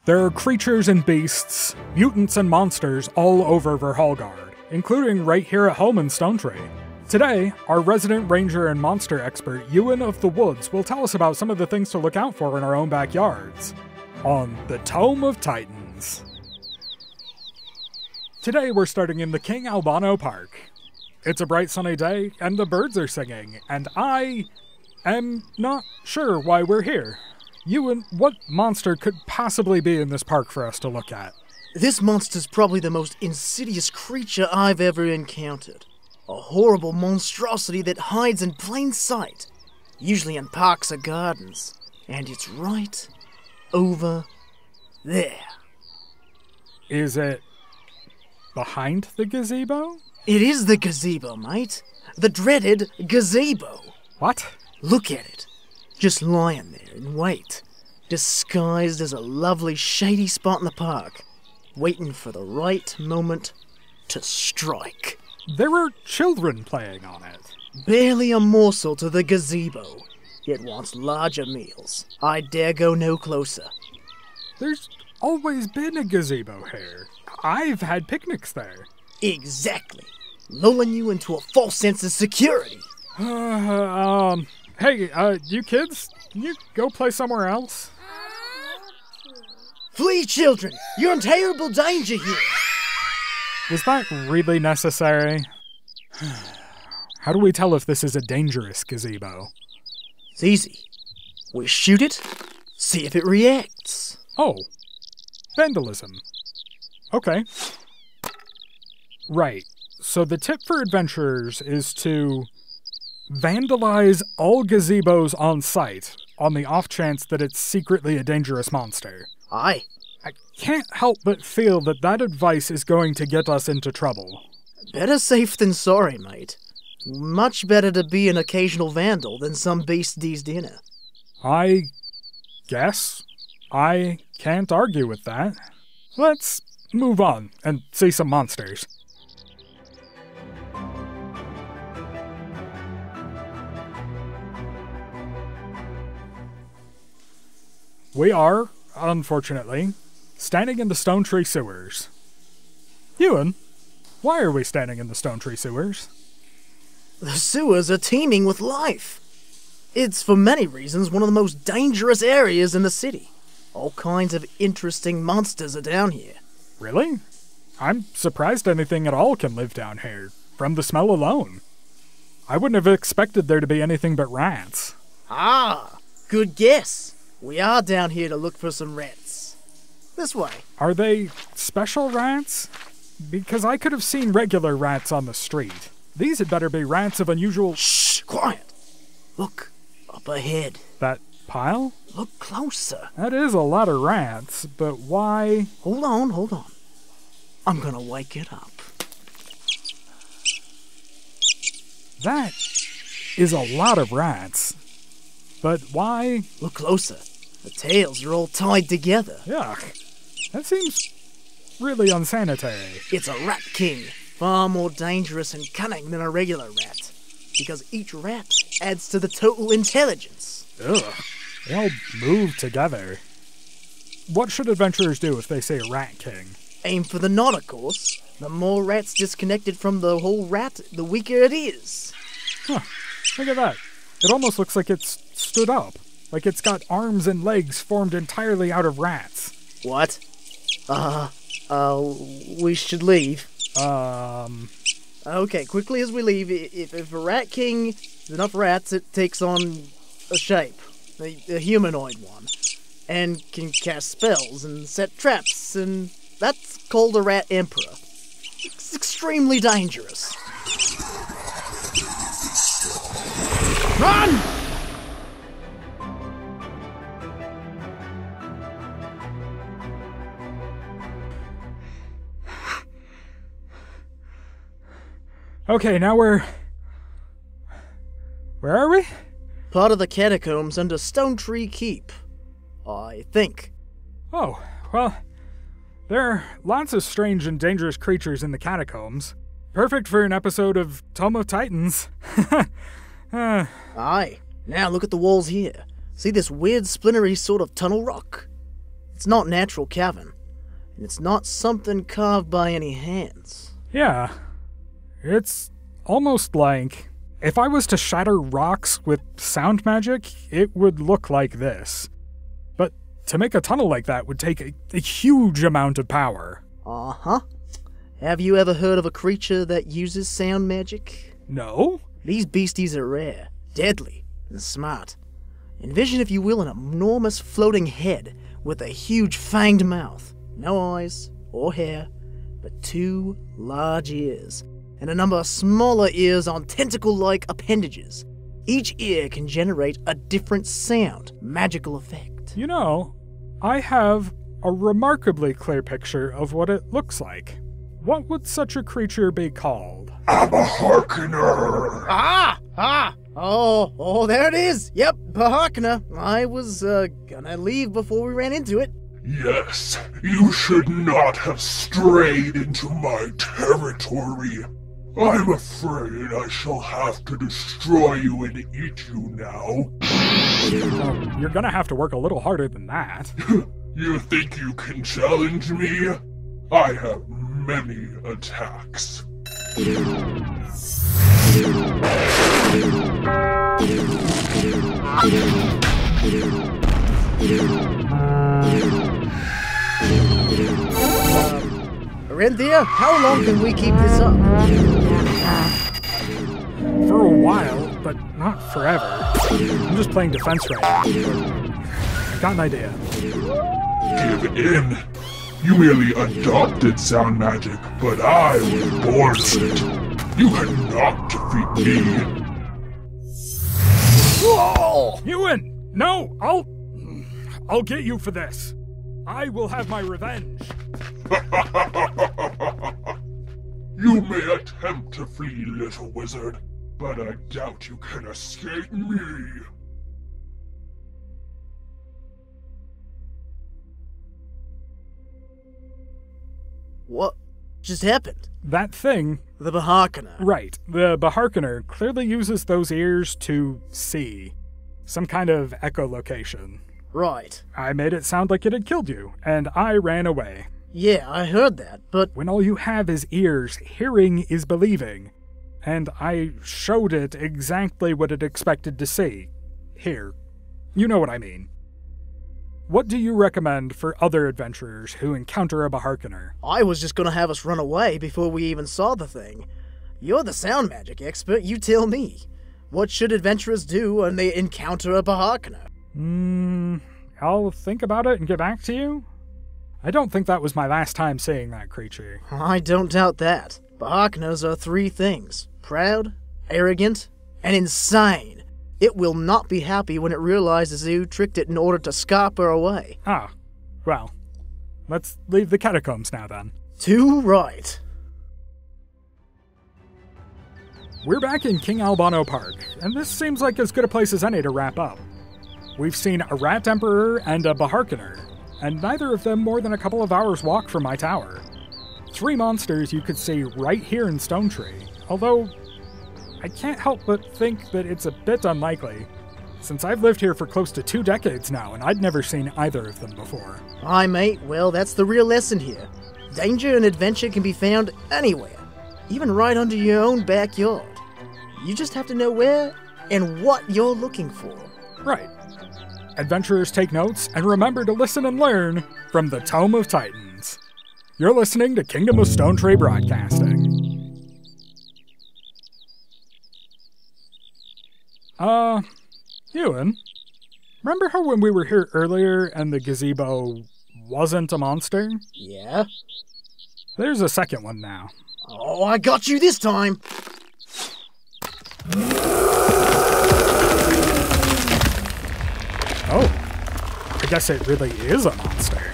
There are creatures and beasts, mutants and monsters all over Verhalgard, including right here at home in Stonetree. Today, our resident ranger and monster expert, Ewan of the Woods, will tell us about some of the things to look out for in our own backyards on the Tome of Titans. Today we're starting in the King Albano Park. It's a bright sunny day, and the birds are singing, and I am not sure why we're here. Ewan, what monster could possibly be in this park for us to look at? This monster's probably the most insidious creature I've ever encountered. A horrible monstrosity that hides in plain sight, usually in parks or gardens. And it's right over there. Is it behind the gazebo? It is the gazebo, mate. The dreaded gazebo. What? Look at it. Just lying there in wait, disguised as a lovely shady spot in the park, waiting for the right moment to strike. There were children playing on it. Barely a morsel to the gazebo. It wants larger meals. I dare go no closer. There's always been a gazebo here. I've had picnics there. Exactly. Lulling you into a false sense of security. Hey, you kids, can you go play somewhere else? Flee, children! You're in terrible danger here! Was that really necessary? How do we tell if this is a dangerous gazebo? It's easy. We shoot it, see if it reacts. Oh, vandalism. Okay. Right, so the tip for adventurers is to vandalize all gazebos on sight, on the off chance that it's secretly a dangerous monster. Aye. I can't help but feel that that advice is going to get us into trouble. Better safe than sorry, mate. Much better to be an occasional vandal than some beastie's dinner. I guess. I can't argue with that. Let's move on and see some monsters. We are, unfortunately, standing in the Stonetree sewers. Ewan, why are we standing in the Stonetree sewers? The sewers are teeming with life. It's, for many reasons, one of the most dangerous areas in the city. All kinds of interesting monsters are down here. Really? I'm surprised anything at all can live down here, from the smell alone. I wouldn't have expected there to be anything but rats. Ah, good guess. We are down here to look for some rats. This way. Are they special rats? Because I could have seen regular rats on the street. These had better be rats of unusual... Shh! Quiet! Look, up ahead. That pile? Look closer. That is a lot of rats, but why... Hold on. I'm gonna wake it up. That is a lot of rats. But why... Look closer. The tails are all tied together. Yuck. That seems really unsanitary. It's a rat king. Far more dangerous and cunning than a regular rat. Because each rat adds to the total intelligence. Ugh. They all move together. What should adventurers do if they see a rat king? Aim for the knot, of course. The more rats disconnected from the whole rat, the weaker it is. Huh. Look at that. It almost looks like it's stood up. Like it's got arms and legs formed entirely out of rats. What? We should leave. Okay, quickly as we leave, if a rat king is enough rats, it takes on a shape. A humanoid one. And can cast spells and set traps, and that's called a rat emperor. It's extremely dangerous. Run! Okay, now where are we? Part of the catacombs under Stonetree Keep, I think. Oh, well, there are lots of strange and dangerous creatures in the catacombs. Perfect for an episode of Tome of Titans. Aye. Now look at the walls here. See this weird splintery sort of tunnel rock? It's not natural cavern, and it's not something carved by any hands. Yeah, it's almost like if I was to shatter rocks with sound magic, it would look like this. But to make a tunnel like that would take a huge amount of power. Uh-huh. Have you ever heard of a creature that uses sound magic? No? These beasties are rare, deadly, and smart. Envision, if you will, an enormous floating head with a huge fanged mouth, no eyes or hair, but 2 large ears, and a number of smaller ears on tentacle-like appendages. Each ear can generate a different sound, magical effect. You know, I have a remarkably clear picture of what it looks like. What would such a creature be called? I'm a Harkener. Oh, there it is. Yep, Bahakna. I was, gonna leave before we ran into it. Yes, you should not have strayed into my territory. I'm afraid I shall have to destroy you and eat you now. Well, you're gonna have to work a little harder than that. You think you can challenge me? I have many attacks. Arinthia, how long can we keep this up? For a while, but not forever. I'm just playing defense right now. I got an idea. Give in. You merely adopted sound magic, but I was born with it. You cannot defeat me. Whoa! Ewan! No! I'll get you for this. I will have my revenge. You may attempt to flee, little wizard, but I doubt you can escape me. What just happened? That thing... The Bahakna. Right. The Baharkener clearly uses those ears to see. Some kind of echolocation. Right. I made it sound like it had killed you, and I ran away. Yeah, I heard that, but... When all you have is ears, hearing is believing. And I showed it exactly what it expected to see. Here. You know what I mean. What do you recommend for other adventurers who encounter a Baharkener? I was just gonna have us run away before we even saw the thing. You're the sound magic expert, you tell me. What should adventurers do when they encounter a Baharkener? I'll think about it and get back to you. I don't think that was my last time seeing that creature. I don't doubt that. Baharkeners are 3 things. Proud, arrogant, and insane. It will not be happy when it realizes you tricked it in order to scarper away. Ah, well, let's leave the catacombs now then. Too right. We're back in King Albano Park, and this seems like as good a place as any to wrap up. We've seen a Rat Emperor and a Baharkener, and neither of them more than a couple of hours' walk from my tower. 3 monsters you could see right here in Stonetree, although I can't help but think that it's a bit unlikely, since I've lived here for close to 2 decades now and I'd never seen either of them before. Aye, mate, well, that's the real lesson here. Danger and adventure can be found anywhere, even right under your own backyard. You just have to know where and what you're looking for. Right. Adventurers take notes and remember to listen and learn from the Tome of Titans. You're listening to Kingdom of Stonetree Broadcasting. Ewan, remember how when we were here earlier and the gazebo wasn't a monster? Yeah? There's a second one now. Oh, I got you this time! Oh, I guess it really is a monster.